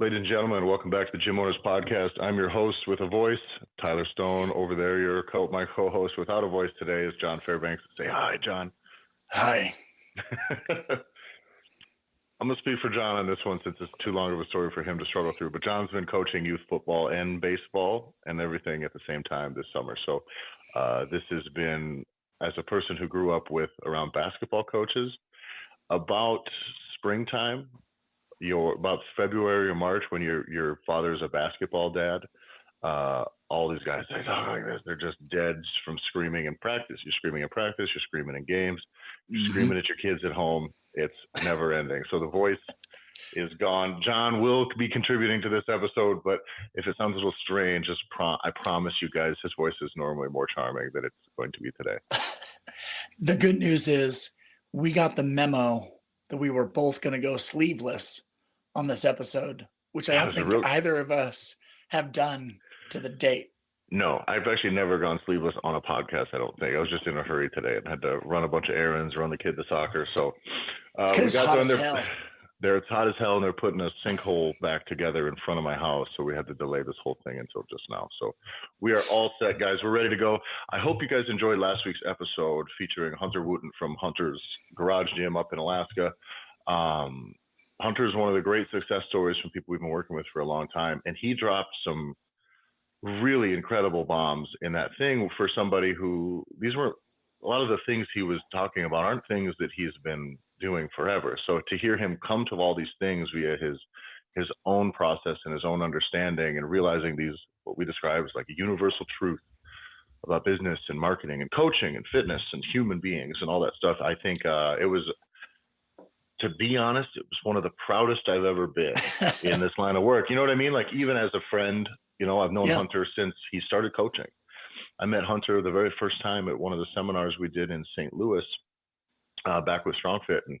Ladies and gentlemen, welcome back to the Gym Owners Podcast. I'm your host with a voice, Tyler Stone. Over there, my co-host without a voice today is John Fairbanks. Say hi, John. Hi. I'm going to speak for John on this one since it's too long of a story for him to struggle through. But John's been coaching youth football and baseball and everything at the same time this summer. So this has been, as a person who grew up with around basketball coaches, about springtime, about February or March, when your father's a basketball dad, all these guys, they talk like this. They're just dead from screaming in practice. You're screaming in practice. You're screaming in games. You're screaming at your kids at home. It's never ending. So the voice is gone. John will be contributing to this episode, but if it sounds a little strange, I promise you guys, his voice is normally more charming than it's going to be today. The good news is we got the memo that we were both going to go sleeveless on this episode, which I don't think either of us have done to the date. No, I've actually never gone sleeveless on a podcast, I don't think. I was just in a hurry today and had to run a bunch of errands, run the kid to soccer. So it's hot as hell. It's hot as hell, and they're putting a sinkhole back together in front of my house. So we had to delay this whole thing until just now. So we are all set, guys. We're ready to go. I hope you guys enjoyed last week's episode featuring Hunter Wooten from Hunter's Garage Gym up in Alaska. Hunter is one of the great success stories from people we've been working with for a long time. And he dropped some really incredible bombs in that thing for somebody who, these were a lot of the things he was talking about aren't things that he's been doing forever. So to hear him come to all these things via his own process and his own understanding and realizing these, what we describe as like a universal truth about business and marketing and coaching and fitness and human beings and all that stuff, I think it was, to be honest, it was one of the proudest I've ever been in this line of work. You know what I mean? Like, even as a friend, you know, I've known Hunter since he started coaching. I met Hunter the very first time at one of the seminars we did in St. Louis back with StrongFit. And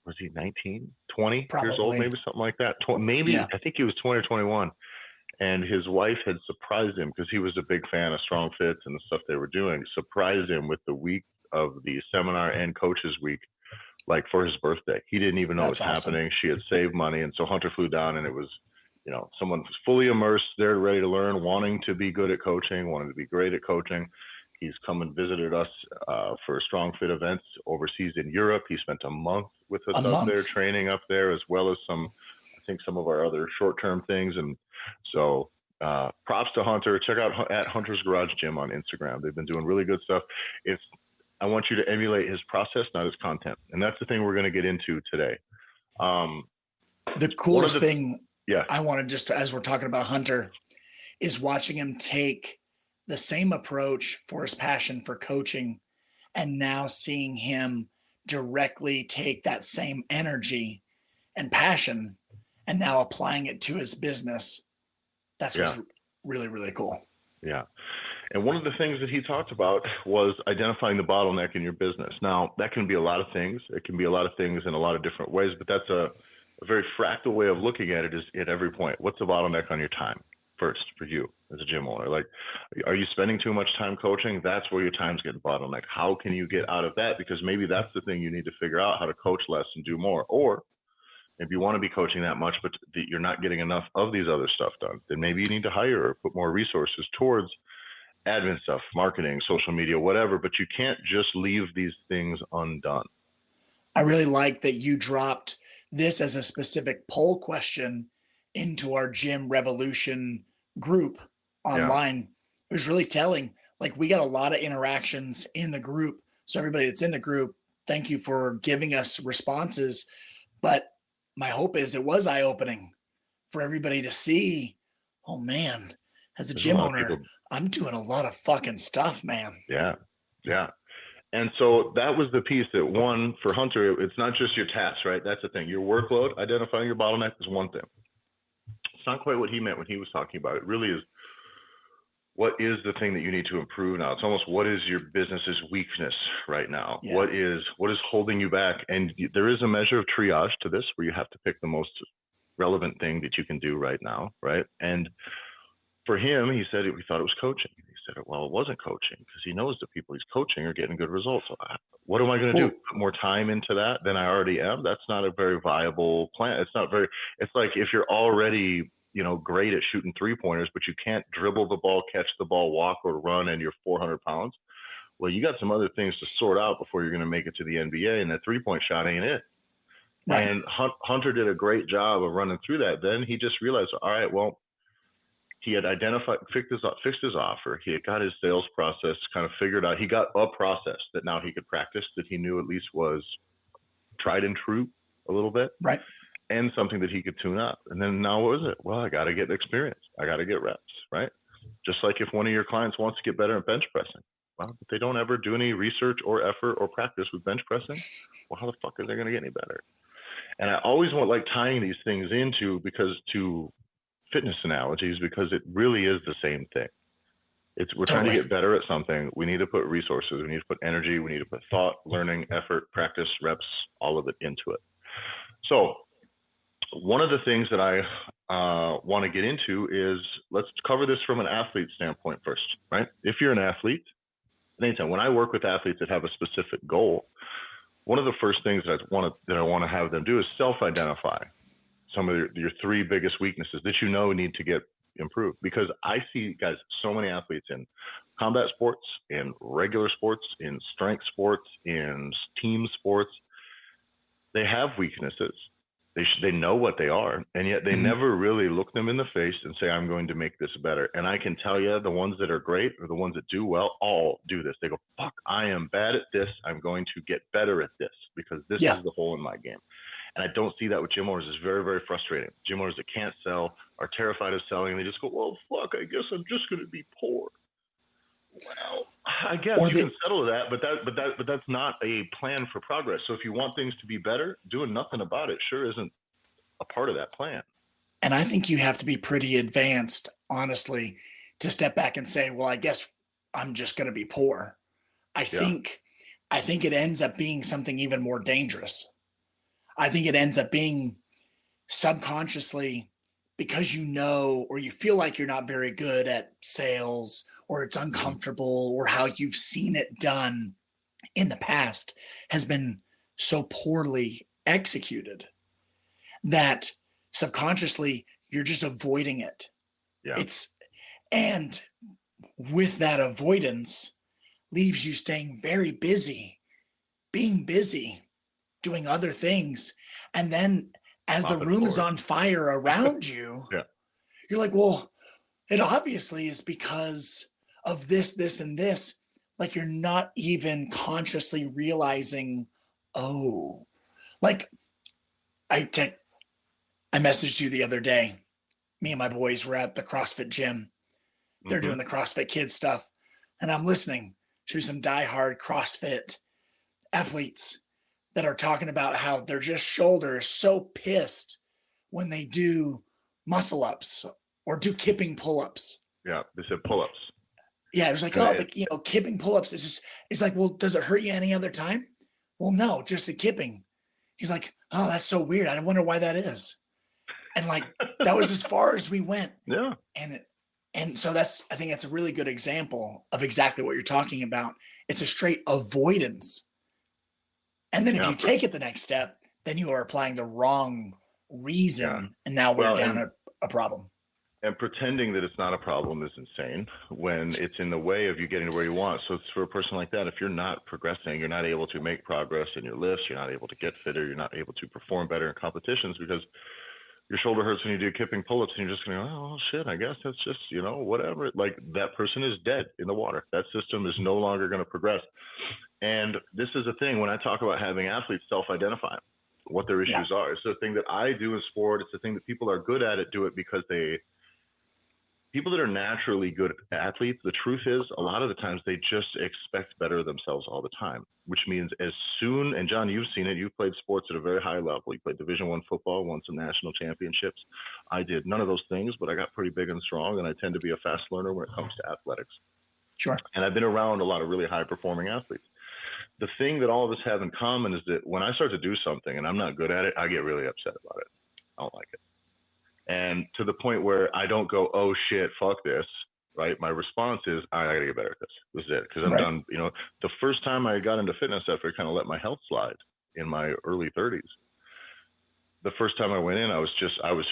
was he 19, 20 Probably. years old, maybe something like that? I think he was 20 or 21. And his wife had surprised him because he was a big fan of StrongFit and the stuff they were doing, surprised him with the week of the seminar and coaches week, like for his birthday. He didn't even know it was happening. She had saved money. And so Hunter flew down, and it was, you know, someone was fully immersed there, ready to learn, wanting to be good at coaching, wanting to be great at coaching. He's come and visited us for StrongFit events overseas in Europe. He spent a month with us up there, training up there, as well as some of our other short-term things. And so props to Hunter. Check out at Hunter's Garage Gym on Instagram. They've been doing really good stuff. I want you to emulate his process, not his content. And that's the thing we're going to get into today. The coolest thing I want to just, as we're talking about Hunter, is watching him take the same approach for his passion for coaching, and now seeing him directly take that same energy and passion and now applying it to his business. That's what's really, really cool. Yeah. And one of the things that he talked about was identifying the bottleneck in your business. Now, that can be a lot of things. It can be a lot of things in a lot of different ways, but that's a very fractal way of looking at it. Is at every point, what's the bottleneck on your time first for you as a gym owner? Like, are you spending too much time coaching? That's where your time's getting bottleneck. How can you get out of that? Because maybe that's the thing you need to figure out, how to coach less and do more. Or if you want to be coaching that much, but you're not getting enough of these other stuff done, then maybe you need to hire or put more resources towards admin stuff, marketing, social media, whatever, but you can't just leave these things undone. I really like that you dropped this as a specific poll question into our Gym Revolution group online. Yeah. It was really telling. Like, we got a lot of interactions in the group. So everybody that's in the group, thank you for giving us responses. But my hope is it was eye-opening for everybody to see, oh man, as a gym owner, I'm doing a lot of fucking stuff, man. Yeah. Yeah. And so that was the piece that, one, for Hunter, it's not just your tasks, right? That's the thing. Your workload, identifying your bottleneck is one thing. It's not quite what he meant when he was talking about it. It really is, what is the thing that you need to improve now? It's almost, what is your business's weakness right now? Yeah. What is holding you back? And there is a measure of triage to this, where you have to pick the most relevant thing that you can do right now, right? And for him, he said he thought it was coaching. He said, well, it wasn't coaching because he knows the people he's coaching are getting good results. So what am I going to do? Put more time into that than I already am? That's not a very viable plan. It's like if you're already, great at shooting 3-pointers, but you can't dribble the ball, catch the ball, walk or run, and you're 400 pounds. Well, you got some other things to sort out before you're going to make it to the NBA, and that 3-point shot ain't it. Right. And Hunter did a great job of running through that. Then he just realized, all right, well, he had fixed his offer. He had got his sales process kind of figured out. He got a process that now he could practice, that he knew at least was tried and true a little bit. Right. And something that he could tune up. And then now what was it? Well, I got to get experience. I got to get reps, right? Just like if one of your clients wants to get better at bench pressing. Well, if they don't ever do any research or effort or practice with bench pressing, well, how the fuck are they going to get any better? And I always want tying these things into fitness analogies, because it really is the same thing. We're trying to get better at something. We need to put resources, we need to put energy, we need to put thought, learning, effort, practice, reps, all of it into it. So one of the things that I want to get into is, let's cover this from an athlete standpoint first, right? If you're an athlete, anytime when I work with athletes that have a specific goal, one of the first things that I want to have them do is self-identify some of your 3 biggest weaknesses that need to get improved. Because I see, guys, so many athletes in combat sports, in regular sports, in strength sports, in team sports, they have weaknesses. They know what they are, and yet they never really look them in the face and say, I'm going to make this better. And I can tell you, the ones that are great or the ones that do well all do this. They go, fuck, I am bad at this. I'm going to get better at this because this is the hole in my game. And I don't see that with gym owners. It's very, very frustrating. Gym owners that can't sell, are terrified of selling, and they just go, well, fuck, I guess I'm just going to be poor. Well, I guess you can settle that, but that's not a plan for progress. So if you want things to be better, doing nothing about it sure isn't a part of that plan. And I think you have to be pretty advanced, honestly, to step back and say, well, I guess I'm just going to be poor. I think it ends up being something even more dangerous. I think it ends up being subconsciously, because or you feel like you're not very good at sales, or it's uncomfortable, or how you've seen it done in the past has been so poorly executed that subconsciously you're just avoiding it. Yeah. And with that avoidance leaves you staying very busy, being busy, doing other things. And then as the room is on fire around you, you're like, well, it obviously is because of this, this, and this. Like, you're not even consciously realizing, like I messaged you the other day. Me and my boys were at the CrossFit gym. They're doing the CrossFit Kids stuff. And I'm listening to some diehard CrossFit athletes that are talking about how their just shoulder is so pissed when they do muscle ups or do kipping pull-ups. Yeah, they said pull-ups. Yeah, it was like, kipping pull-ups it's like, well, does it hurt you any other time? Well, no, just the kipping. He's like, oh, that's so weird. I wonder why that is. And that was as far as we went. Yeah. And so I think that's a really good example of exactly what you're talking about. It's a straight avoidance. And then if you take it the next step, then you are applying the wrong reason. And now we're down a problem. And pretending that it's not a problem is insane when it's in the way of you getting to where you want. So it's for a person like that, if you're not progressing, you're not able to make progress in your lifts, you're not able to get fitter, you're not able to perform better in competitions because your shoulder hurts when you do kipping pull-ups and you're just going, oh, shit, I guess that's just, whatever. Like, that person is dead in the water. That system is no longer going to progress. And this is a thing when I talk about having athletes self-identify what their issues are. It's the thing that I do in sport. It's the thing that people are good at do it because people that are naturally good athletes, the truth is a lot of the times they just expect better of themselves all the time, which means as soon, and John, you've seen it, you've played sports at a very high level. You played Division I football, won some national championships. I did none of those things, but I got pretty big and strong, and I tend to be a fast learner when it comes to athletics. Sure. And I've been around a lot of really high performing athletes. The thing that all of us have in common is that when I start to do something and I'm not good at it, I get really upset about it. I don't like it. And to the point where I don't go, oh shit, fuck this, right? My response is, I gotta get better at this. This is it. Because I'm Right. done. You know, the first time I got into fitness after I kind of let my health slide in my early 30s, the first time I went in, I was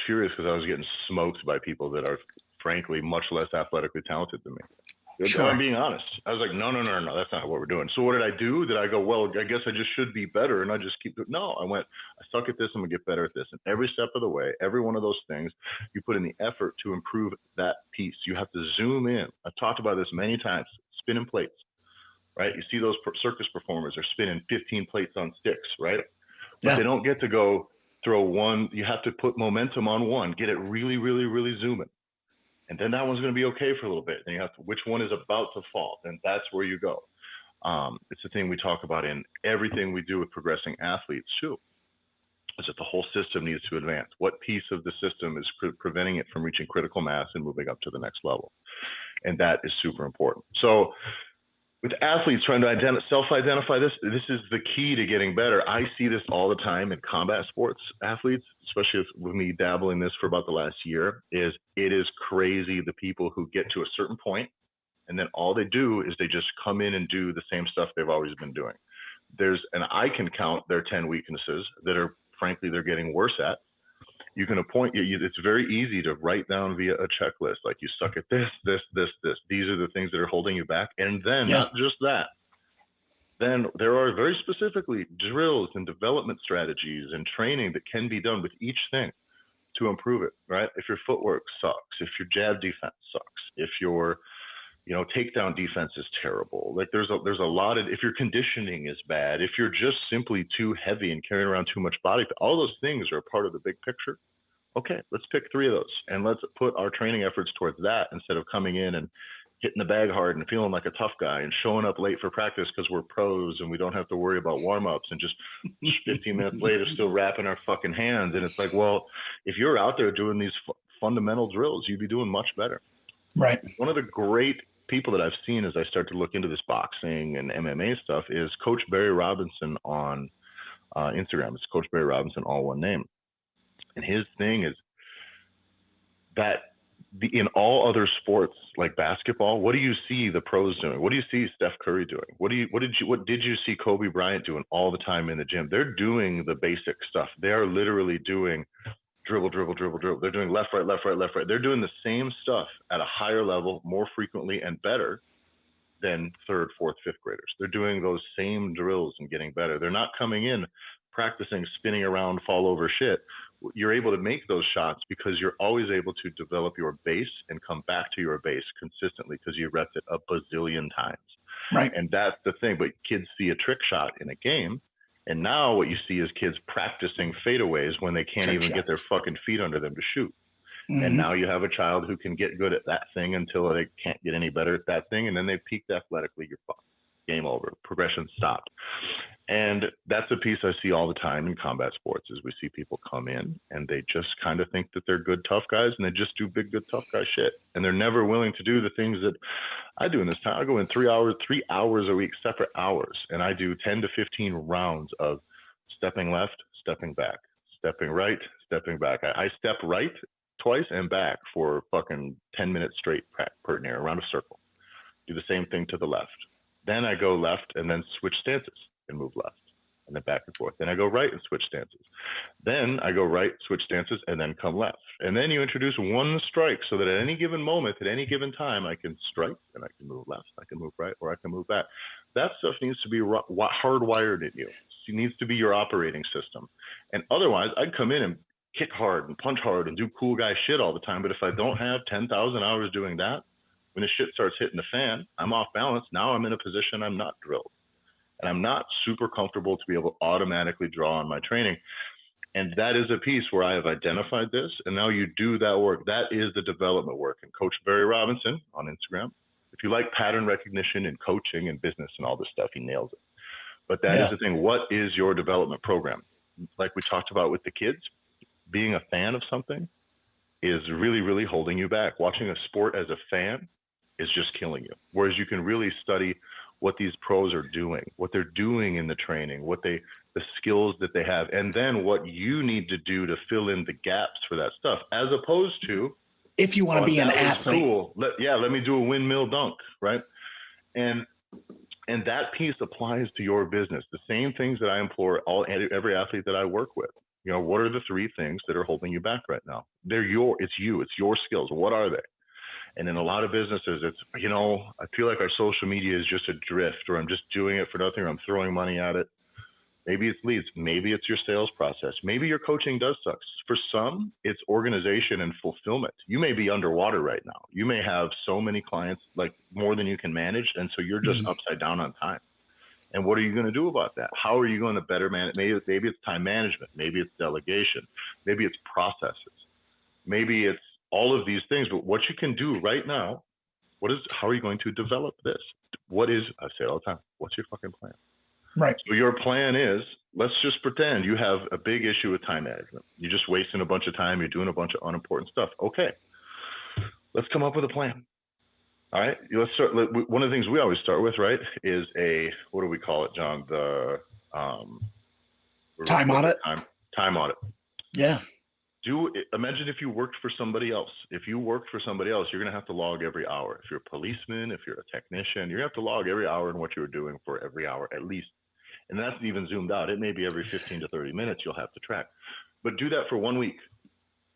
furious because I was getting smoked by people that are frankly much less athletically talented than me. Sure. I'm being honest. I was like, no, that's not what we're doing. So what did I do? Did I go, well, I guess I just should be better, and I just keep doing? No, I went, I suck at this, I'm gonna get better at this. And every step of the way, every one of those things, you put in the effort to improve that piece. You have to zoom in. I've talked about this many times. Spinning plates, right? You see those circus performers are spinning 15 plates on sticks, right? But Yeah. they don't get to go throw one. You have to put momentum on one, get it really, really, really zooming. And then that one's going to be okay for a little bit. Then you have to, which one is about to fall? And that's where you go. It's the thing we talk about in everything we do with progressing athletes too, is that the whole system needs to advance. What piece of the system is preventing it from reaching critical mass and moving up to the next level? And that is super important. So with athletes trying to self-identify this is the key to getting better. I see this all the time in combat sports athletes, especially with me dabbling this for about the last year. It is crazy the people who get to a certain point and then all they do is they just come in and do the same stuff they've always been doing. And I can count their 10 weaknesses that are frankly they're getting worse at. You can it's very easy to write down via a checklist, like you suck at this. These are the things that are holding you back. And then not just that, then there are very specifically drills and development strategies and training that can be done with each thing to improve it, right? If your footwork sucks, if your jab defense sucks, if your takedown defense is terrible. Like there's a lot of, if your conditioning is bad, if you're just simply too heavy and carrying around too much body, all those things are a part of the big picture. Okay, let's pick 3 of those and let's put our training efforts towards that instead of coming in and hitting the bag hard and feeling like a tough guy and showing up late for practice because we're pros and we don't have to worry about warm-ups and just 15 minutes later still wrapping our fucking hands. And it's like, well, if you're out there doing these fundamental drills, you'd be doing much better. Right. One of the great people that I've seen as I start to look into this boxing and MMA stuff is Coach Barry Robinson on Instagram. It's Coach Barry Robinson, all one name. And his thing is that in all other sports like basketball, what do you see the pros doing? What do you see Steph Curry doing? What did you see Kobe Bryant doing all the time in the gym? They're doing the basic stuff. They are literally doing dribble. They're doing left, right. They're doing the same stuff at a higher level, more frequently and better than 3rd, 4th, 5th graders. They're doing those same drills and getting better. They're not coming in practicing spinning around, fall over shit. You're able to make those shots because you're always able to develop your base and come back to your base consistently because you repped it a bazillion times. Right. And that's the thing. But kids see a trick shot in a game. And now what you see is kids practicing fadeaways when they can't even get their fucking feet under them to shoot. Mm-hmm. And now you have a child who can get good at that thing until they can't get any better at that thing. And then they peaked athletically. You're fucked. Game over. Progression stopped. And that's a piece I see all the time in combat sports is we see people come in and they just kind of think that they're good, tough guys and they just do big, good, tough guy shit. And they're never willing to do the things that I do in this time. I go in 3 hours a week, separate hours. And I do 10 to 15 rounds of stepping left, stepping back, stepping right, stepping back. I step right twice and back for fucking 10 minutes straight per near around a circle. Do the same thing to the left. Then I go left and then switch stances and move left and then back and forth. Then I go right and switch stances. Then I go right, switch stances, and then come left. And then you introduce one strike so that at any given moment, at any given time, I can strike and I can move left, I can move right, or I can move back. That stuff needs to be hardwired in you. It needs to be your operating system. And otherwise, I'd come in and kick hard and punch hard and do cool guy shit all the time. But if I don't have 10,000 hours doing that, when the shit starts hitting the fan, I'm off balance. Now I'm in a position I'm not drilled. And I'm not super comfortable to be able to automatically draw on my training. And that is a piece where I have identified this. And now you do that work. That is the development work. And Coach Barry Robinson on Instagram, if you like pattern recognition and coaching and business and all this stuff, he nails it. But that is the thing. What is your development program? Like we talked about with the kids, being a fan of something is really, really holding you back. Watching a sport as a fan is just killing you. Whereas you can really study what these pros are doing, what they're doing in the training, the skills that they have, and then what you need to do to fill in the gaps for that stuff, as opposed to if you want to Oh, be an that was athlete. cool. Let me do a windmill dunk, right? And that piece applies to your business. The same things that I implore every athlete that I work with. You know, what are the 3 things that are holding you back right now? It's your skills. What are they? And in a lot of businesses, it's, I feel like our social media is just a drift, or I'm just doing it for nothing, or I'm throwing money at it. Maybe it's leads. Maybe it's your sales process. Maybe your coaching does suck. For some, it's organization and fulfillment. You may be underwater right now. You may have so many clients, like more than you can manage. And so you're just upside down on time. And what are you going to do about that? How are you going to better manage? Maybe it's time management. Maybe it's delegation. Maybe it's processes. Maybe it's all of these things. But what you can do right now, how are you going to develop this? I say it all the time, what's your fucking plan? Right. So your plan is, let's just pretend you have a big issue with time management. You're just wasting a bunch of time. You're doing a bunch of unimportant stuff. Okay, let's come up with a plan. All right, let's start. One of the things we always start with, right, is what do we call it, John? The time audit. Time audit. Yeah. Imagine if you worked for somebody else. If you worked for somebody else, you're going to have to log every hour. If you're a policeman, if you're a technician, you're going to have to log every hour and what you were doing for every hour at least. And that's even zoomed out. It may be every 15 to 30 minutes you'll have to track. But do that for 1 week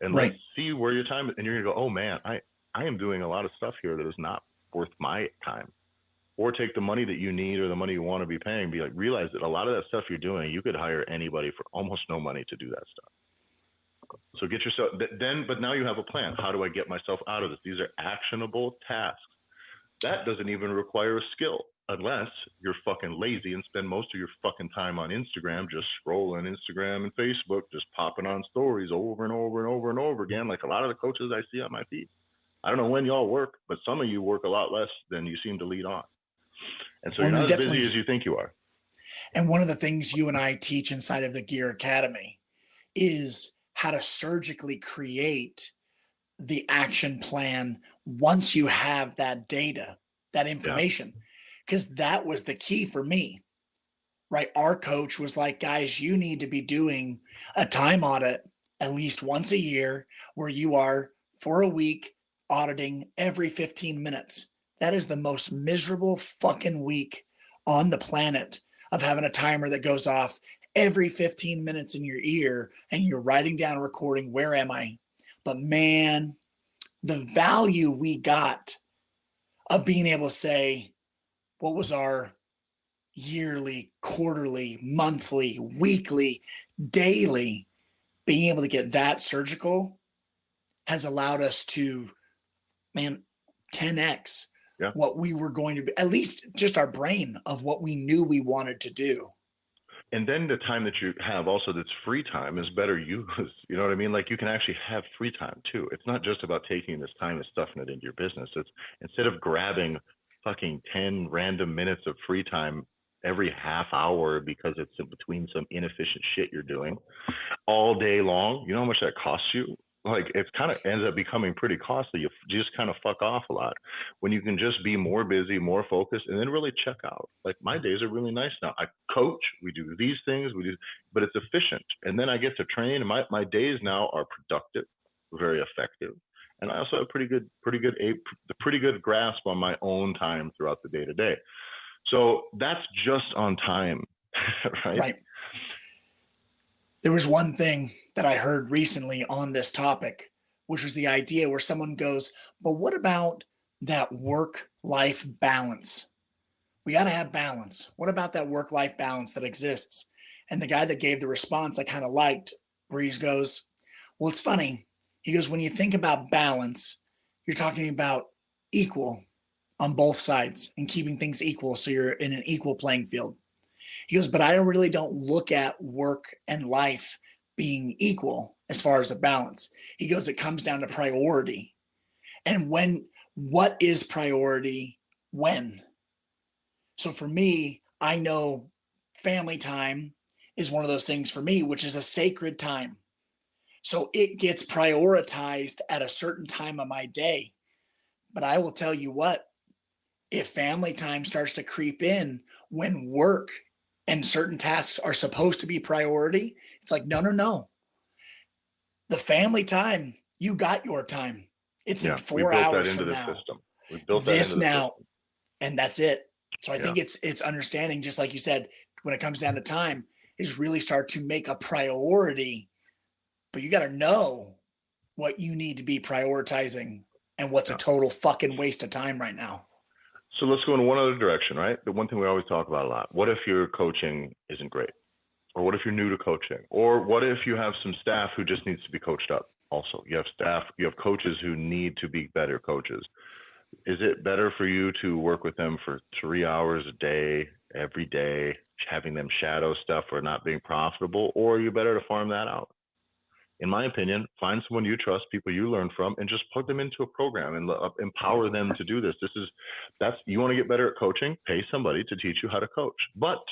and let's see where your time is. And you're going to go, oh man, I am doing a lot of stuff here that is not worth my time. Or take the money that you need or the money you want to be paying, realize that a lot of that stuff you're doing, you could hire anybody for almost no money to do that stuff. So get yourself but now you have a plan. How do I get myself out of this? These are actionable tasks. That doesn't even require a skill unless you're fucking lazy and spend most of your fucking time on Instagram, just scrolling Instagram and Facebook, just popping on stories over and over and over and over again. Like a lot of the coaches I see on my feed. I don't know when y'all work, but some of you work a lot less than you seem to lead on. And so you're not as busy as you think you are. And one of the things you and I teach inside of the Gear Academy is how to surgically create the action plan once you have that data, that information. Because that was the key for me, right? Our coach was like, guys, you need to be doing a time audit at least once a year where you are for a week auditing every 15 minutes. That is the most miserable fucking week on the planet of having a timer that goes off every 15 minutes in your ear and you're writing down, recording, where am I? But man, the value we got of being able to say, what was our yearly, quarterly, monthly, weekly, daily, being able to get that surgical has allowed us to, 10x what we were going to be, at least just our brain of what we knew we wanted to do. And then the time that you have also that's free time is better used. You know what I mean? Like you can actually have free time too. It's not just about taking this time and stuffing it into your business. It's instead of grabbing fucking 10 random minutes of free time every half hour because it's in between some inefficient shit you're doing all day long. You know how much that costs you? Like it's kind of ends up becoming pretty costly. You just kind of fuck off a lot when you can just be more busy, more focused, and then really check out. Like my days are really nice now. I coach, we do these things, but it's efficient. And then I get to train, and my days now are productive, very effective. And I also have pretty good grasp on my own time throughout the day to day. So that's just on time, right? Right. There was one thing that I heard recently on this topic, which was the idea where someone goes, but what about that work-life balance? We got to have balance. What about that work-life balance that exists? And the guy that gave the response I kind of liked, where he goes, well, it's funny. He goes, when you think about balance, you're talking about equal on both sides and keeping things equal. So you're in an equal playing field. He goes, but I really don't look at work and life being equal as far as a balance. He goes, it comes down to priority. And what is priority when? So for me, I know family time is one of those things for me, which is a sacred time. So it gets prioritized at a certain time of my day. But I will tell you what, if family time starts to creep in when work and certain tasks are supposed to be priority, it's like, no. The family time, you got your time. It's in Yeah, we 4 built that hours into from the now. system. We built that into This the now, system. and that's it. So I Yeah. think it's understanding, just like you said, when it comes down to time, is really start to make a priority. But you got to know what you need to be prioritizing and what's a Yeah. total fucking waste of time right now. So let's go in one other direction, right? The one thing we always talk about a lot. What if your coaching isn't great? Or what if you're new to coaching? Or what if you have some staff who just needs to be coached up? Also, you have coaches who need to be better coaches. Is it better for you to work with them for 3 hours a day, every day, having them shadow stuff or not being profitable? Or are you better to farm that out? In my opinion, find someone you trust, people you learn from, and just plug them into a program and empower them to do this. You want to get better at coaching, pay somebody to teach you how to coach. But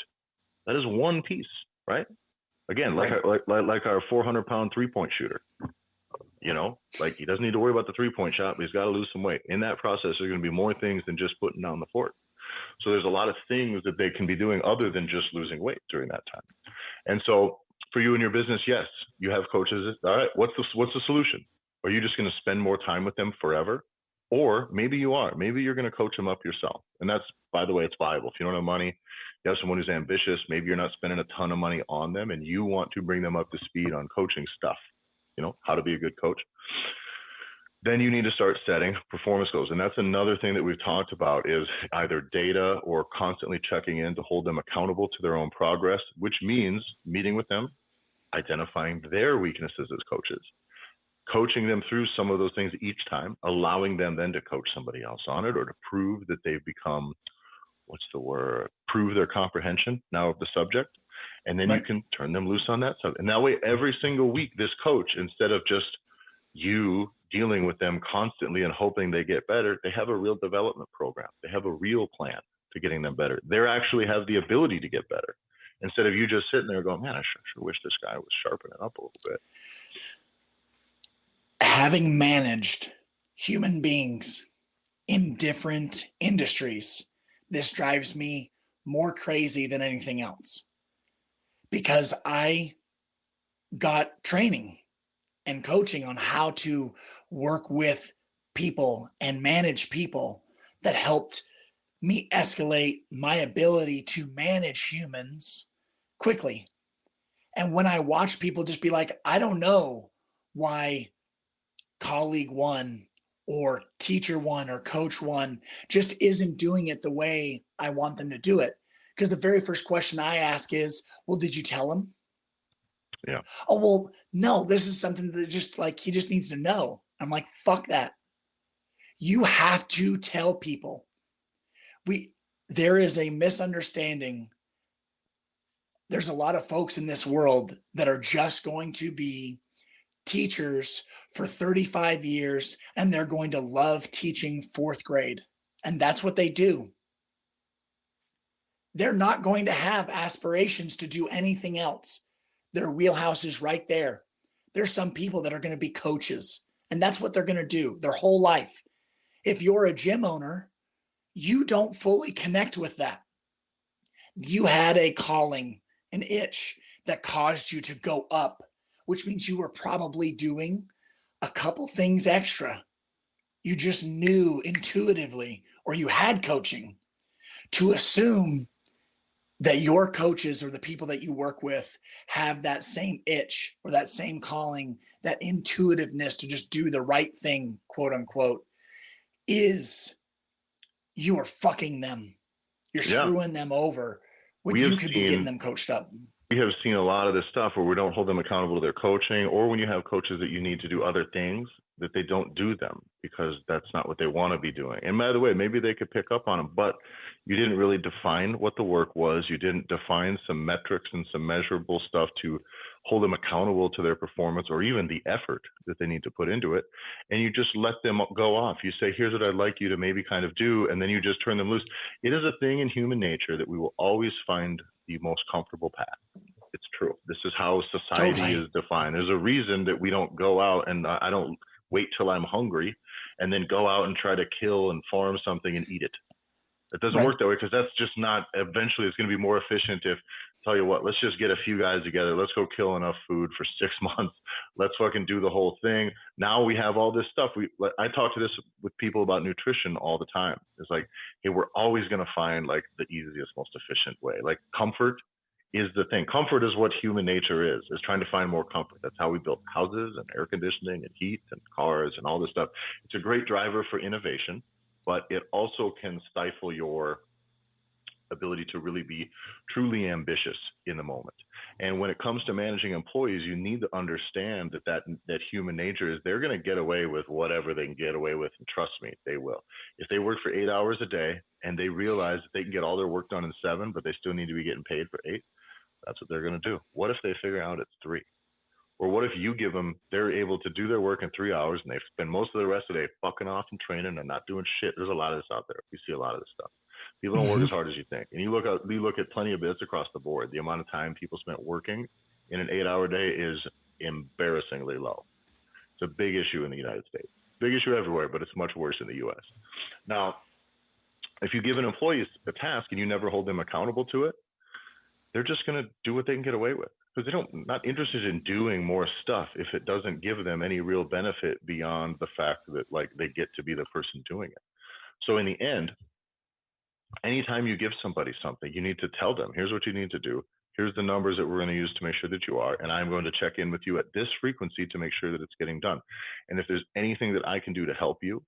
that is one piece, right? Again, like our 400-pound 3-point shooter. He doesn't need to worry about the 3-point shot, but he's got to lose some weight. In that process, there's going to be more things than just putting down the fort. So there's a lot of things that they can be doing other than just losing weight during that time. And so for you in your business, yes, you have coaches. All right, what's the solution? Are you just going to spend more time with them forever? Or maybe you are. Maybe you're going to coach them up yourself. And that's, by the way, it's viable. If you don't have money, you have someone who's ambitious, maybe you're not spending a ton of money on them and you want to bring them up to speed on coaching stuff, how to be a good coach. Then you need to start setting performance goals. And that's another thing that we've talked about, is either data or constantly checking in to hold them accountable to their own progress, which means meeting with them, identifying their weaknesses as coaches, coaching them through some of those things each time, allowing them then to coach somebody else on it, or to prove that they've become, prove their comprehension now of the subject. And then you can turn them loose on that subject. And that way, every single week, this coach, instead of just you dealing with them constantly and hoping they get better, they have a real development program. They have a real plan to getting them better. They actually have the ability to get better, instead of you just sitting there going, man, I sure wish this guy was sharpening up a little bit. Having managed human beings in different industries, this drives me more crazy than anything else, because I got training and coaching on how to work with people and manage people that helped me escalate my ability to manage humans quickly. And when I watch people just be like, I don't know why colleague one or teacher one or coach one just isn't doing it the way I want them to do it. Because the very first question I ask is, well, did you tell him? Yeah. Oh, well, no, this is something that he just needs to know. I'm like, fuck that. You have to tell people. There is a misunderstanding. There's a lot of folks in this world that are just going to be teachers for 35 years, and they're going to love teaching 4th grade. And that's what they do. They're not going to have aspirations to do anything else. Their wheelhouse is right there. There's some people that are going to be coaches, and that's what they're going to do their whole life. If you're a gym owner, you don't fully connect with that. You had a calling, an itch that caused you to go up, which means you were probably doing a couple things extra. You just knew intuitively, or you had coaching. To assume that your coaches or the people that you work with have that same itch or that same calling, that intuitiveness to just do the right thing, quote unquote, is you are fucking them. You're screwing them over when you could be getting them coached up. We have seen a lot of this stuff where we don't hold them accountable to their coaching, or when you have coaches that you need to do other things, that they don't do them because that's not what they want to be doing. And by the way, maybe they could pick up on them, but you didn't really define what the work was. You didn't define some metrics and some measurable stuff to hold them accountable to their performance or even the effort that they need to put into it. And you just let them go off. You say, here's what I'd like you to maybe kind of do. And then you just turn them loose. It is a thing in human nature that we will always find the most comfortable path. It's true. This is how society is defined. There's a reason that we don't go out, and I don't wait till I'm hungry and then go out and try to kill and farm something and eat it. It doesn't work that way, because that's just not, eventually it's going to be more efficient if tell you what, let's just get a few guys together. Let's go kill enough food for 6 months. Let's fucking do the whole thing. Now we have all this stuff. I talk to this with people about nutrition all the time. It's like, hey, we're always going to find like the easiest, most efficient way. Like comfort is the thing. Comfort is what human nature is trying to find more comfort. That's how we built houses and air conditioning and heat and cars and all this stuff. It's a great driver for innovation, but it also can stifle your ability to really be truly ambitious in the moment. And when it comes to managing employees, you need to understand that human nature is they're going to get away with whatever they can get away with. And trust me, they will. If they work for 8 hours a day and they realize that they can get all their work done in 7, but they still need to be getting paid for 8, that's what they're going to do. What if they figure out it's 3? Or what if you give them, they're able to do their work in 3 hours and they spend most of the rest of the day fucking off and training and not doing shit. There's a lot of this out there. We see a lot of this stuff. People don't work as hard as you think. And you look at plenty of bits across the board. The amount of time people spent working in an 8-hour day is embarrassingly low. It's a big issue in the United States. Big issue everywhere, but it's much worse in the US. Now, if you give an employee a task and you never hold them accountable to it, they're just going to do what they can get away with. Because not interested in doing more stuff if it doesn't give them any real benefit beyond the fact that like they get to be the person doing it. So in the end, anytime you give somebody something, you need to tell them, here's what you need to do. Here's the numbers that we're going to use to make sure that you are. And I'm going to check in with you at this frequency to make sure that it's getting done. And if there's anything that I can do to help you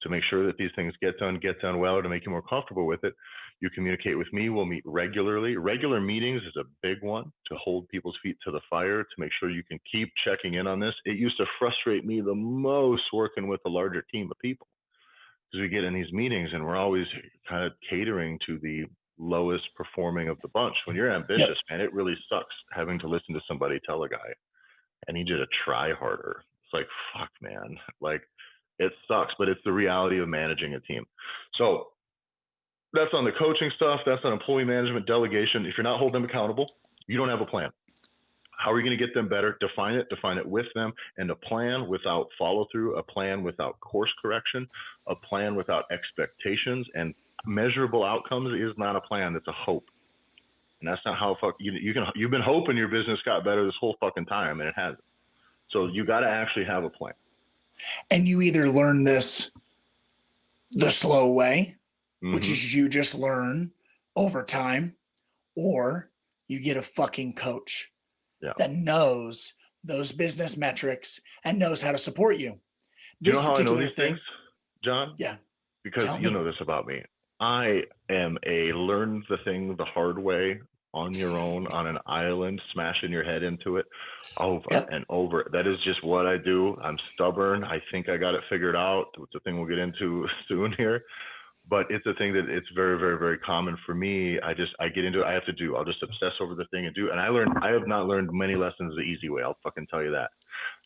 to make sure that these things get done well, or to make you more comfortable with it, you communicate with me. We'll meet regularly. Regular meetings is a big one to hold people's feet to the fire, to make sure you can keep checking in on this. It used to frustrate me the most working with a larger team of people, because we get in these meetings and we're always kind of catering to the lowest performing of the bunch. When you're ambitious, man, it really sucks having to listen to somebody tell a guy, I need you to try harder. It's like, fuck, man. Like, it sucks, but it's the reality of managing a team. So that's on the coaching stuff. That's on employee management, delegation. If you're not holding them accountable, you don't have a plan. How are you going to get them better? Define it with them. And a plan without follow through, a plan without course correction, a plan without expectations and measurable outcomes is not a plan. It's a hope. And that's not how you've been hoping your business got better this whole fucking time, and it hasn't. So you got to actually have a plan. And you either learn this the slow way, which is you just learn over time, or you get a fucking coach that knows those business metrics and knows how to support you. Do you know how I know these things, John? Yeah. Because you know this about me. I am a learn the thing the hard way, on your own, on an island, smashing your head into it over and over. That is just what I do. I'm stubborn. I think I got it figured out. It's a thing we'll get into soon here. But it's a thing that it's very, very, very common for me. I get into it. I'll just obsess over the thing and do. And I have not learned many lessons the easy way. I'll fucking tell you that.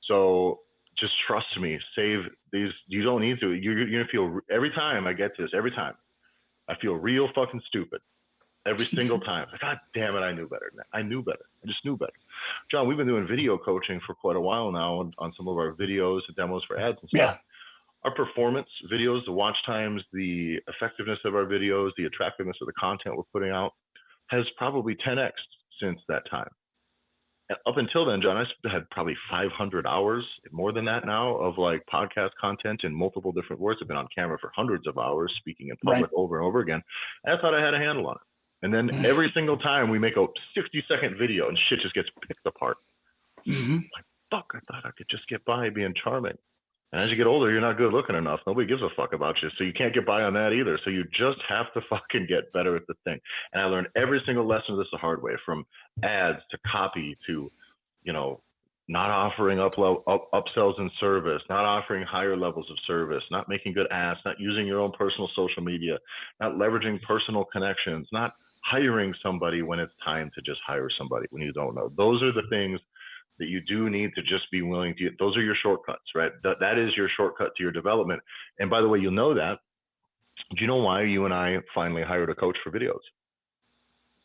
So just trust me. Save these. You don't need to. You're going to feel, every time I get to this, every time I feel real fucking stupid. Every single time. God damn it, I knew better. I knew better. I just knew better. John, we've been doing video coaching for quite a while now on some of our videos, the demos for ads and stuff. Yeah. Our performance videos, the watch times, the effectiveness of our videos, the attractiveness of the content we're putting out has probably 10x since that time. And up until then, John, I had probably 500 hours, more than that now, of like podcast content in multiple different words. I've been on camera for hundreds of hours, speaking in public over and over again. And I thought I had a handle on it. And then every single time we make a 60-second video and shit just gets picked apart. Like, fuck, I thought I could just get by being charming. And as you get older, you're not good looking enough. Nobody gives a fuck about you. So you can't get by on that either. So you just have to fucking get better at the thing. And I learned every single lesson of this the hard way, from ads to copy to, not offering upsells in service, not offering higher levels of service, not making good ads, not using your own personal social media, not leveraging personal connections, not hiring somebody when it's time to just hire somebody when you don't know. Those are the things that you do need to just be willing to get. Those are your shortcuts, right? That is your shortcut to your development. And by the way, you'll know that. Do you know why you and I finally hired a coach for videos?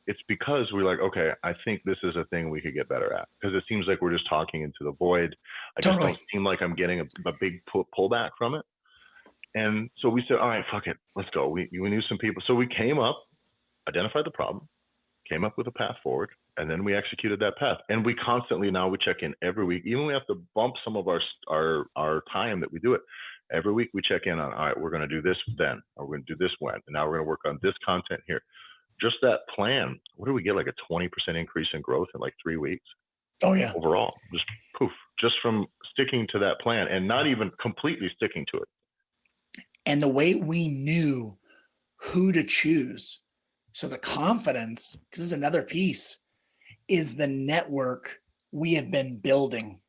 It's because we're like, okay, I think this is a thing we could get better at, because it seems like we're just talking into the void. I just don't seem like I'm getting a big pullback from it. And so we said, all right, fuck it, let's go. We knew some people. So we came up, identified the problem, came up with a path forward, and then we executed that path. And we constantly now we check in every week. Even we have to bump some of our time that we do it. Every week we check in on, all right, we're going to do this then, or we're going to do this when, and now we're going to work on this content here. Just that plan. What do we get? Like a 20% increase in growth in like 3 weeks? Oh yeah. Overall, just poof, just from sticking to that plan and not even completely sticking to it. And the way we knew who to choose. So the confidence, because this is another piece, is the network we have been building.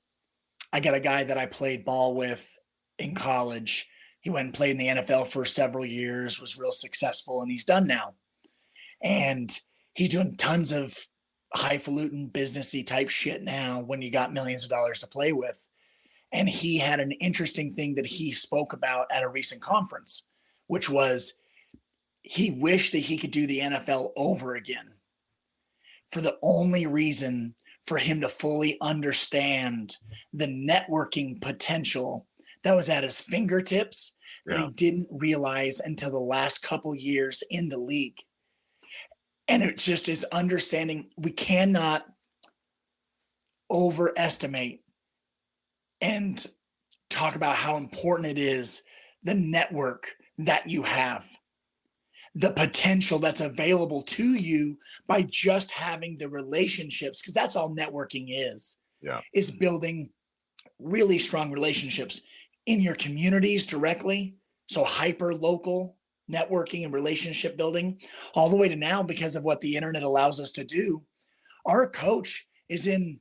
I got a guy that I played ball with in college. He went and played in the NFL for several years, was real successful, and he's done now. And he's doing tons of highfalutin businessy type shit now when you got millions of dollars to play with. And he had an interesting thing that he spoke about at a recent conference, which was he wished that he could do the NFL over again for the only reason for him to fully understand the networking potential that was at his fingertips that he didn't realize until the last couple years in the league. And it's just his understanding. We cannot overestimate and talk about how important it is, the network that you have, the potential that's available to you by just having the relationships, because that's all networking is building really strong relationships in your communities directly. So hyper local networking and relationship building, all the way to now, because of what the internet allows us to do, our coach is in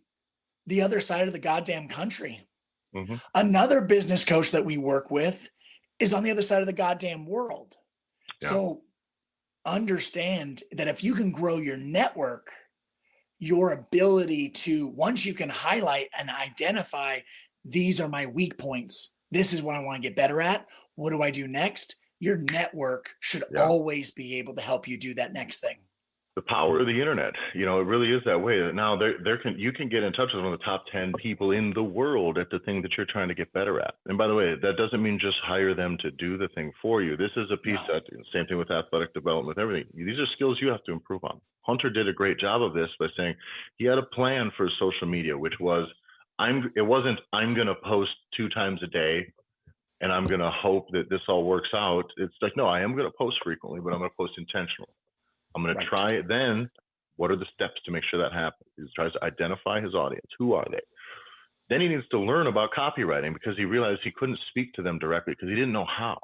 the other side of the goddamn country. Mm-hmm. Another business coach that we work with is on the other side of the goddamn world. So understand that if you can grow your network, your ability to, once you can highlight and identify, these are my weak points, this is what I want to get better at, what do I do next? Your network should always be able to help you do that next thing. The power of the internet, it really is that way. Now you can get in touch with one of the top 10 people in the world at the thing that you're trying to get better at. And by the way, that doesn't mean just hire them to do the thing for you. This is a piece that, same thing with athletic development, with everything. These are skills you have to improve on. Hunter did a great job of this by saying he had a plan for social media, which was, it wasn't, I'm going to post 2 times a day and I'm going to hope that this all works out. It's like, no, I am going to post frequently, but I'm going to post intentionally. I'm going to try it. Then what are the steps to make sure that happens? He tries to identify his audience. Who are they? Then he needs to learn about copywriting, because he realized he couldn't speak to them directly because he didn't know how.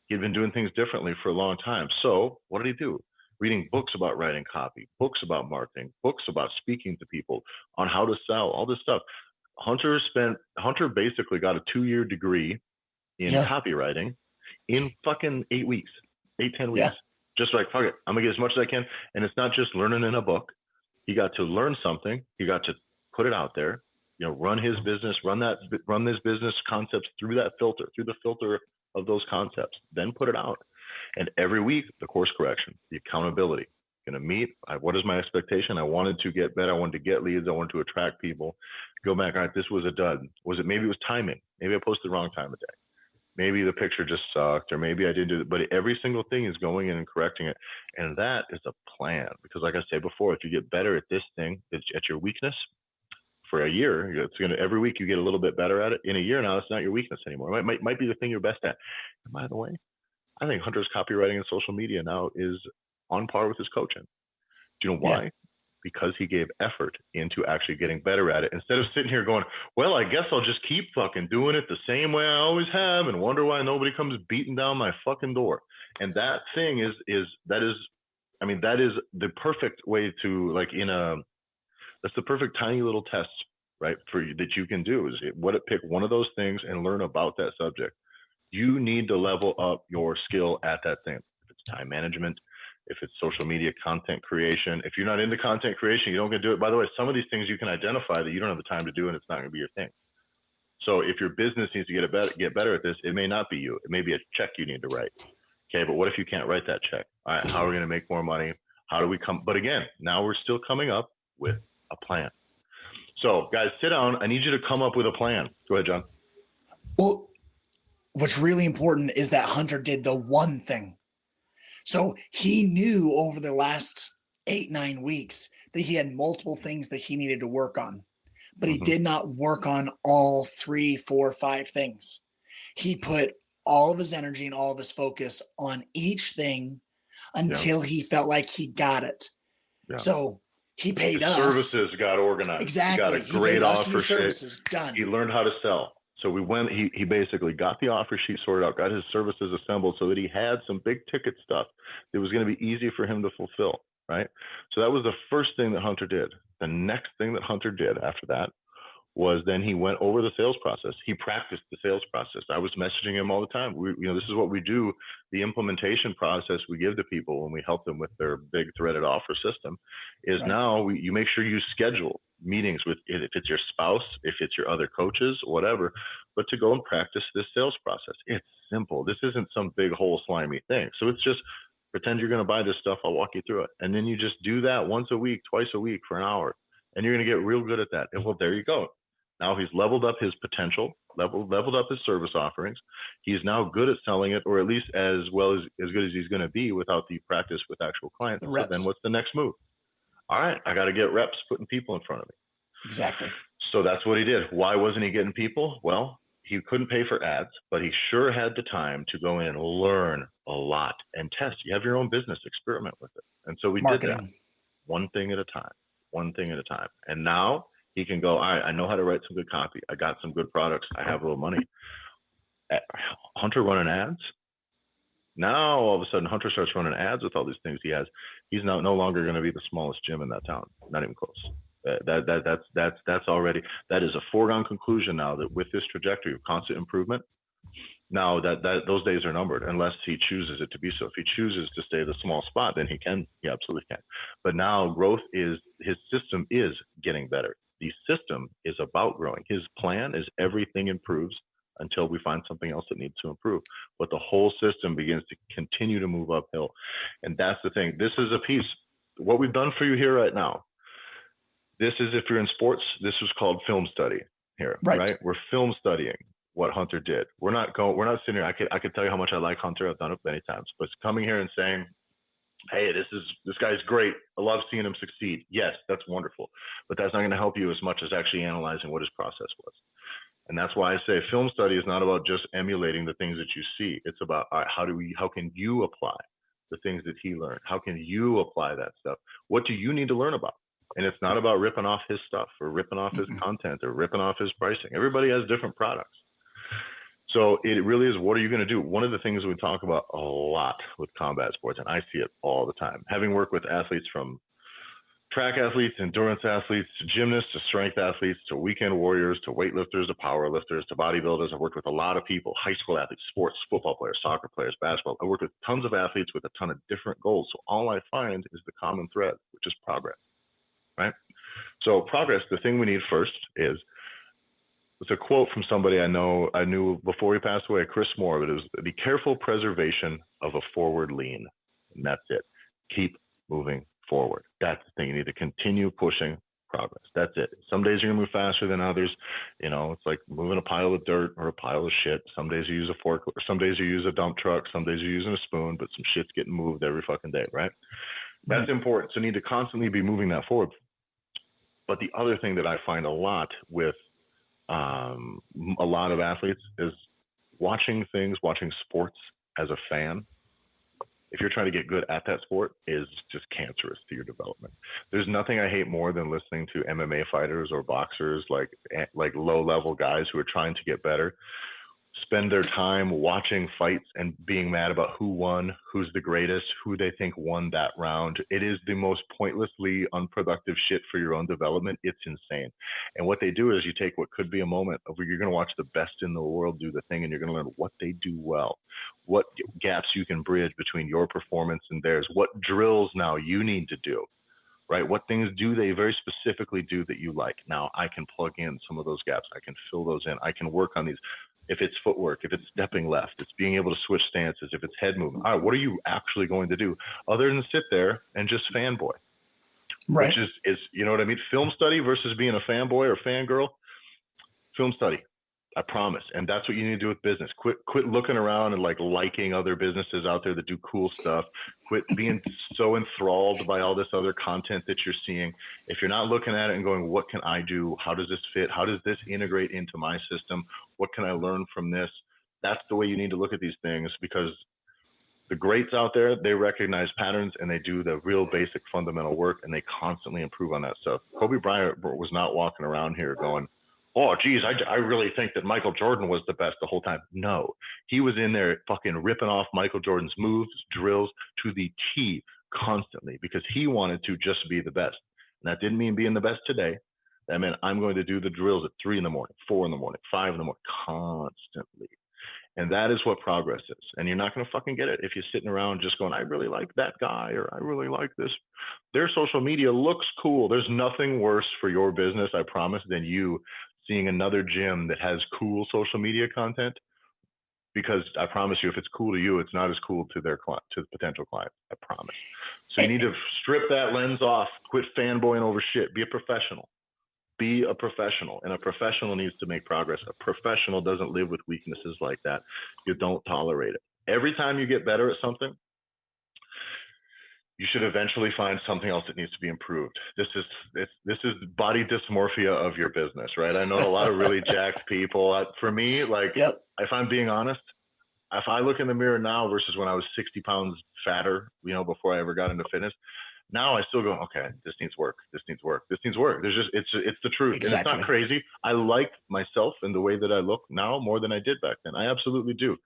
He had been doing things differently for a long time. So what did he do? Reading books about writing copy, books about marketing, books about speaking to people on how to sell, all this stuff. Hunter basically got a 2-year degree in copywriting in fucking 8 weeks, 10 weeks. Just like, fuck it, I'm gonna get as much as I can. And it's not just learning in a book. He got to learn something. He got to put it out there, run his business, run this business concepts through the filter of those concepts, then put it out. And every week, the course correction, the accountability, gonna meet, what is my expectation? I wanted to get better. I wanted to get leads. I wanted to attract people. Go back, all right, this was a dud. Maybe it was timing. Maybe I posted the wrong time of day. Maybe the picture just sucked, or maybe I didn't do it, but every single thing is going in and correcting it. And that is a plan, because like I said before, if you get better at this thing, at your weakness for a year, every week you get a little bit better at it. In a year now, it's not your weakness anymore. It might be the thing you're best at. And by the way, I think Hunter's copywriting and social media now is on par with his coaching. Do you know why? Because he gave effort into actually getting better at it, instead of sitting here going, well, I guess I'll just keep fucking doing it the same way I always have and wonder why nobody comes beating down my fucking door. And that thing is the perfect way to, that's the perfect tiny little test, right, for you, that you can do, is pick one of those things and learn about that subject. You need to level up your skill at that thing. If it's time management, if it's social media content creation. If you're not into content creation, you don't get to do it. By the way, some of these things you can identify that you don't have the time to do, and it's not going to be your thing. So if your business needs to get better at this, it may not be you. It may be a check you need to write. Okay, but what if you can't write that check? All right, how are we going to make more money? How do we come? But again, now we're still coming up with a plan. So guys, sit down. I need you to come up with a plan. Go ahead, John. Well, what's really important is that Hunter did the one thing. So he knew over the last 8, 9 weeks that he had multiple things that he needed to work on, but he Hmm. did not work on all 3, 4, 5 things. He put all of his energy and all of his focus on each thing Yeah. until he felt like he got it. Yeah. So he paid His us. services got organized. He got a Exactly. He great paid us to do offer sheet. services. He Done. learned how to sell. So we went, he basically got the offer sheet sorted out, got his services assembled so that he had some big ticket stuff that was going to be easy for him to fulfill. Right. So that was the first thing that Hunter did. The next thing that Hunter did after that was then he went over the sales process. He practiced the sales process. I was messaging him all the time. This is what we do. The implementation process we give to people when we help them with their big threaded offer system is Right. now you make sure you schedule meetings with, if it's your spouse, if it's your other coaches, whatever, but to go and practice this sales process. It's simple. This isn't some big whole slimy thing. So it's just pretend you're going to buy this stuff. I'll walk you through it. And then you just do that once a week, twice a week for an hour, and you're going to get real good at that. And well, there you go. Now he's leveled up his potential, leveled up his service offerings. He's now good at selling it, or at least as well as good as he's going to be without the practice with actual clients. The So then reps. what's the next move? All right, I got to get reps, putting people in front of me. Exactly. So that's what he did. Why wasn't he getting people? Well, he couldn't pay for ads, but he sure had the time to go in, learn a lot, and test. You have your own business, experiment with it. And so we did that Marketing. one thing at a time, one thing at a time. And now he can go, all right, I know how to write some good copy. I got some good products. I have a little money. Hunter running ads. Now all of a sudden Hunter starts running ads with all these things he has. He's now no longer going to be the smallest gym in that town. Not even close. That's already, that is a foregone conclusion now, that with this trajectory of constant improvement, now that those days are numbered, unless he chooses it to be so. If he chooses to stay the small spot, then he absolutely can. But now growth is, his system is getting better. The system is about growing. His plan is everything improves until we find something else that needs to improve. But the whole system begins to continue to move uphill. And that's the thing. This is a piece. What we've done for you here right now, this is, if you're in sports, this was called film study here, right? We're film studying what Hunter did. We're not sitting here. I could tell you how much I like Hunter. I've done it many times, but coming here and saying, hey, this guy's great. I love seeing him succeed. Yes, that's wonderful, but that's not going to help you as much as actually analyzing what his process was. And that's why I say film study is not about just emulating the things that you see. It's about, all right, how can you apply the things that he learned? How can you apply that stuff? What do you need to learn about? And it's not about ripping off his stuff or ripping off his content or ripping off his pricing. Everybody has different products. So it really is, what are you going to do? One of the things we talk about a lot with combat sports, and I see it all the time, having worked with athletes from track athletes, endurance athletes, to gymnasts, to strength athletes, to weekend warriors, to weightlifters, to powerlifters, to bodybuilders. I've worked with a lot of people, high school athletes, sports, football players, soccer players, basketball. I worked with tons of athletes with a ton of different goals. So all I find is the common thread, which is progress, right? So progress, the thing we need first is, it's a quote from somebody I knew before he passed away, Chris Moore, but it was the careful preservation of a forward lean. And that's it. Keep moving forward. That's the thing. You need to continue pushing progress. That's it. Some days you're gonna move faster than others. It's like moving a pile of dirt or a pile of shit. Some days you use a fork, some days you use a dump truck, some days you're using a spoon, but some shit's getting moved every fucking day, right? That's important. So you need to constantly be moving that forward. But the other thing that I find a lot with a lot of athletes is watching sports as a fan. If you're trying to get good at that sport, is just cancerous to your development. There's nothing I hate more than listening to MMA fighters or boxers, like low level guys who are trying to get better, spend their time watching fights and being mad about who won, who's the greatest, who they think won that round. It is the most pointlessly unproductive shit for your own development. It's insane. And what they do is you take what could be a moment of where you're going to watch the best in the world do the thing, and you're going to learn what they do well, what gaps you can bridge between your performance and theirs, what drills now you need to do, right? What things do they very specifically do that you like? Now I can plug in some of those gaps. I can fill those in. I can work on these. If it's footwork, if it's stepping left, it's being able to switch stances, if it's head movement. All right, what are you actually going to do other than sit there and just fanboy? Right. Which is, you know what I mean? Film study versus being a fanboy or fangirl. Film study. I promise. And that's what you need to do with business. Quit looking around and like liking other businesses out there that do cool stuff. Quit being so enthralled by all this other content that you're seeing. If you're not looking at it and going, what can I do? How does this fit? How does this integrate into my system? What can I learn from this? That's the way you need to look at these things, because the greats out there, they recognize patterns and they do the real basic fundamental work, and they constantly improve on that stuff. Kobe Bryant was not walking around here going, oh, geez, I really think that Michael Jordan was the best the whole time. No, he was in there fucking ripping off Michael Jordan's moves, drills to the T constantly, because he wanted to just be the best. And that didn't mean being the best today. That meant I'm going to do the drills at 3 a.m, 4 a.m, 5 a.m, constantly. And that is what progress is. And you're not going to fucking get it if you're sitting around just going, I really like that guy, or I really like this. Their social media looks cool. There's nothing worse for your business, I promise, than you seeing another gym that has cool social media content. Because I promise you, if it's cool to you, it's not as cool to their client, to the potential client. I promise. So you need to strip that lens off. Quit fanboying over shit. Be a professional. Be a professional, and a professional needs to make progress. A professional doesn't live with weaknesses like that. You don't tolerate it. Every time you get better at something, you should eventually find something else that needs to be improved. This is body dysmorphia of your business, right? I know a lot of really jacked people. For me, like, Yep. if I'm being honest, if I look in the mirror now versus when I was 60 pounds fatter, before I ever got into fitness, now I still go, okay, this needs work. This needs work. This needs work. It's the truth. Exactly. And it's not crazy. I like myself and the way that I look now more than I did back then. I absolutely do.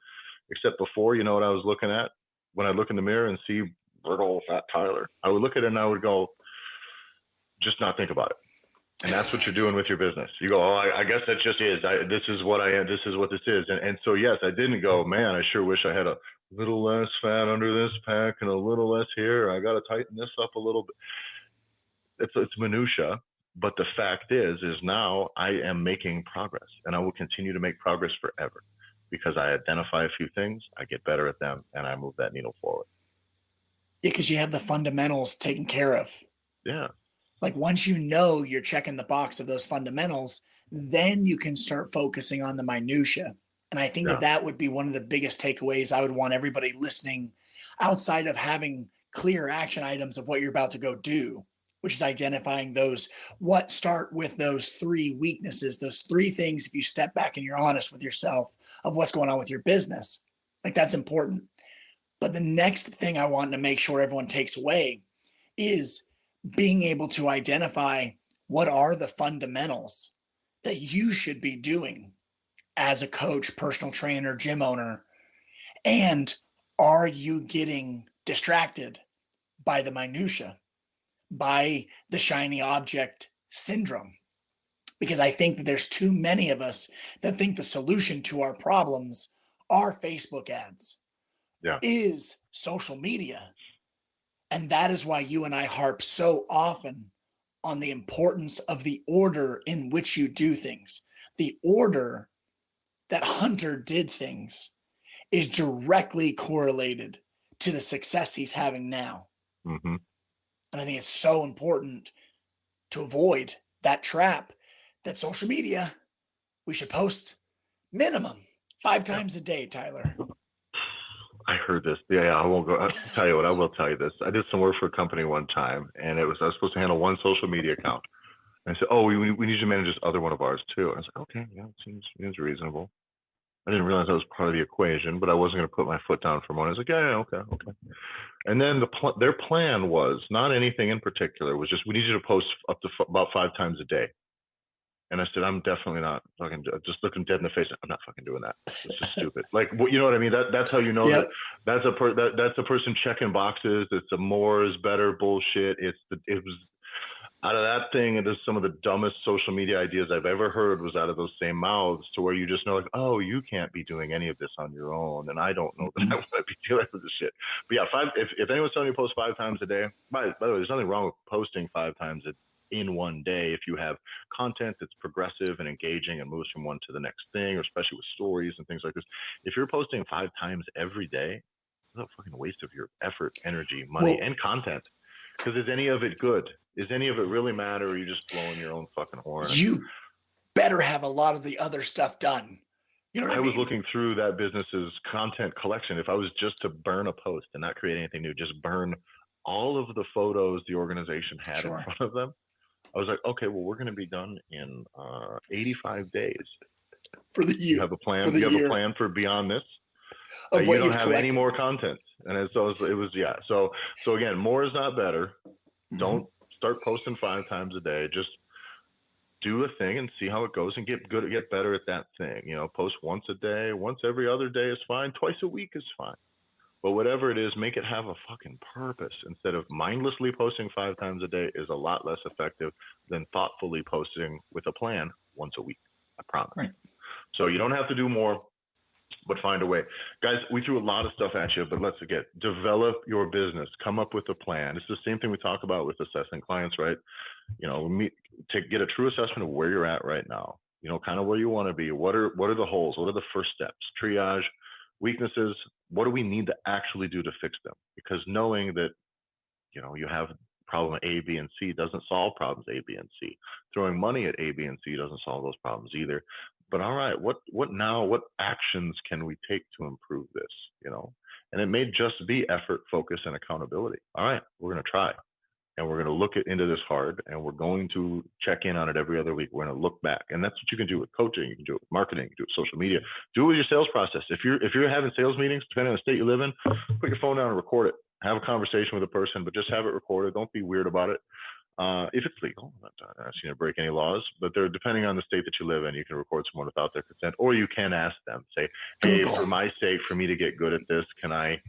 Except before, what I was looking at when I look in the mirror and see brittle fat Tyler, I would look at it and I would go, just not think about it. And that's what you're doing with your business. You go, oh, I guess that just is. This is what I am. This is what this is. And so, yes, I didn't go, man, I sure wish I had a little less fat under this pack and a little less here. I got to tighten this up a little bit. It's minutia. But the fact is now I am making progress, and I will continue to make progress forever, because I identify a few things, I get better at them, and I move that needle forward. Yeah, because you have the fundamentals taken care of. Yeah. Like, once you're checking the box of those fundamentals, then you can start focusing on the minutia. And I think that would be one of the biggest takeaways I would want everybody listening, outside of having clear action items of what you're about to go do, which is identifying start with those 3 weaknesses, those 3 things. If you step back and you're honest with yourself of what's going on with your business, like, that's important. But the next thing I want to make sure everyone takes away is being able to identify what are the fundamentals that you should be doing as a coach, personal trainer, gym owner, and are you getting distracted by the minutia, by the shiny object syndrome? Because I think that there's too many of us that think the solution to our problems are Facebook ads, is social media. And that is why you and I harp so often on the importance of the order in which you do things. The order that Hunter did things is directly correlated to the success he's having now. Mm-hmm. And I think it's so important to avoid that trap that social media, we should post minimum 5 times a day, Tyler. I heard this. Yeah, I won't go. I'll tell you what, I will tell you this. I did some work for a company one time, and I was supposed to handle one social media account. And I said, oh, we need you to manage this other one of ours too. I was like, okay, yeah, it seems reasonable. I didn't realize that was part of the equation, but I wasn't going to put my foot down for one. I was like, yeah, okay. And then their plan was not anything in particular. It was just, we need you to post up to about 5 times a day. And I said, I'm definitely not fucking, just looking dead in the face. I'm not fucking doing that. It's just stupid. Like, you know what I mean? That's how you know that that's a person checking boxes. It's a more is better bullshit. It was out of that thing. And there's some of the dumbest social media ideas I've ever heard was out of those same mouths, to where you just know, like, oh, you can't be doing any of this on your own. And I don't know that I want to be dealing with this shit. But yeah, if anyone's telling you to post 5 times a day, by the way, there's nothing wrong with posting 5 times in one day if you have content that's progressive and engaging and moves from one to the next thing, or especially with stories and things like this. If you're posting 5 times every day, it's a fucking waste of your effort, energy, money, and content. Because is any of it good? Is any of it really matter, or are you just blowing your own fucking horn? better have a lot of the other stuff done. You know what I mean? was looking through that business's content collection. If I was just to burn a post and not create anything new, just burn all of the photos the organization had Sure. in front of them, I was like, okay, well, we're going to be done in 85 days. For the year. You have a plan. For the You have year a plan for beyond this. of You what don't you've have collected. any more content, and so it was yeah. So again, more is not better. Mhm. Don't start posting 5 times a day. Just do a thing and see how it goes, and get better at that thing. You know, post once a day, once every other day is fine. Twice a week is fine. But whatever it is, make it have a fucking purpose. Instead of mindlessly posting 5 times a day is a lot less effective than thoughtfully posting with a plan once a week. I promise. Right. So you don't have to do more, but find a way. Guys, we threw a lot of stuff at you, but let's again, develop your business. Come up with a plan. It's the same thing we talk about with assessing clients, right? You know, get a true assessment of where you're at right now. You know, kind of where you want to be. What are the holes? What are the first steps? Triage, weaknesses. What do we need to actually do to fix them? Because knowing that, you know, you have problem A, B, and C doesn't solve problems A, B, and C. Throwing money at A, B, and C doesn't solve those problems either. But all right, what now? What actions can we take to improve this? You know, and it may just be effort, focus, and accountability. All right, we're going to try, and we're going to look into this hard, and we're going to check in on it every other week. We're going to look back, and that's what you can do with coaching. You can do it with marketing. You can do it with social media. Do it with your sales process. If you're having sales meetings, depending on the state you live in, put your phone down and record it. Have a conversation with a person, but just have it recorded. Don't be weird about it. If it's legal, I'm not asking you to break any laws, but they're depending on the state that you live in, you can record someone without their consent, or you can ask them, say, hey, Google. for my sake, for me to get good at this, can I,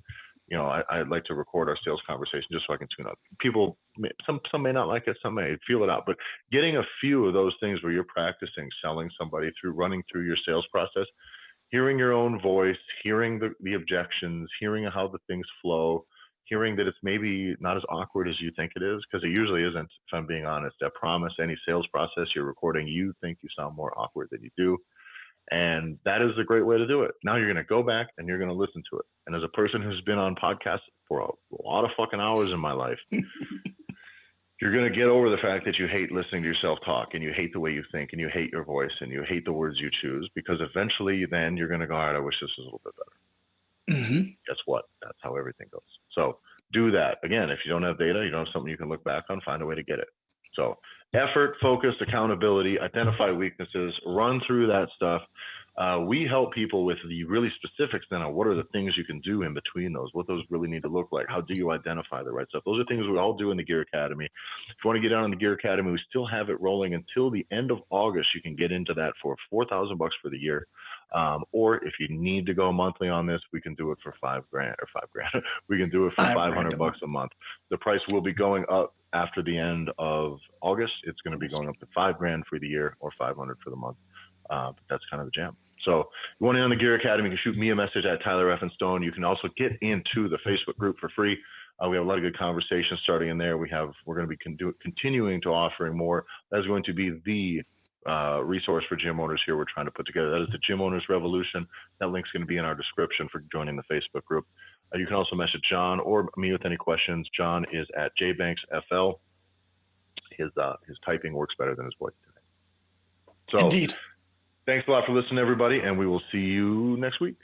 you know, I'd like to record our sales conversation just so I can tune up. People, some may not like it, some may feel it out, but getting a few of those things where you're practicing selling somebody through running through your sales process, hearing your own voice, hearing the objections, hearing how the things flow, hearing that it's maybe not as awkward as you think it is, because it usually isn't, if I'm being honest. I promise any sales process you're recording, you think you sound more awkward than you do. And that is a great way to do it. Now you're going to go back and you're going to listen to it. And as a person who's been on podcasts for a lot of fucking hours in my life, you're going to get over the fact that you hate listening to yourself talk, and you hate the way you think, and you hate your voice, and you hate the words you choose, because eventually then you're going to go, all right, I wish this was a little bit better. Mm-hmm. Guess what? That's how everything goes. So do that. Again, if you don't have data, you don't have something you can look back on, find a way to get it. So effort, focus, accountability, identify weaknesses, run through that stuff. We help people with the really specifics then on what are the things you can do in between those, what those really need to look like. How do you identify the right stuff? Those are things we all do in the Gear Academy. If you want to get on the Gear Academy, we still have it rolling until the end of August. You can get into that for $4,000 for the year. Or if you need to go monthly on this, we can do it for $5,000 or $5,000. We can do it for $500 a month. The price will be going up after the end of August. It's going to be going up to $5,000 for the year or $500 for the month. But that's kind of the jam. So if you want in on the Gear Academy, you can shoot me a message at Tyler F. and Stone. You can also get into the Facebook group for free. We have a lot of good conversations starting in there. We're going to be continuing to offering more. That's going to be the resource for gym owners here we're trying to put together. That is the Gym Owners Revolution. That link's going to be in our description for joining the Facebook group. You can also message John or me with any questions. John is at jbanksfl. His typing works better than his voice today. So, Indeed. Thanks a lot for listening, everybody, and we will see you next week.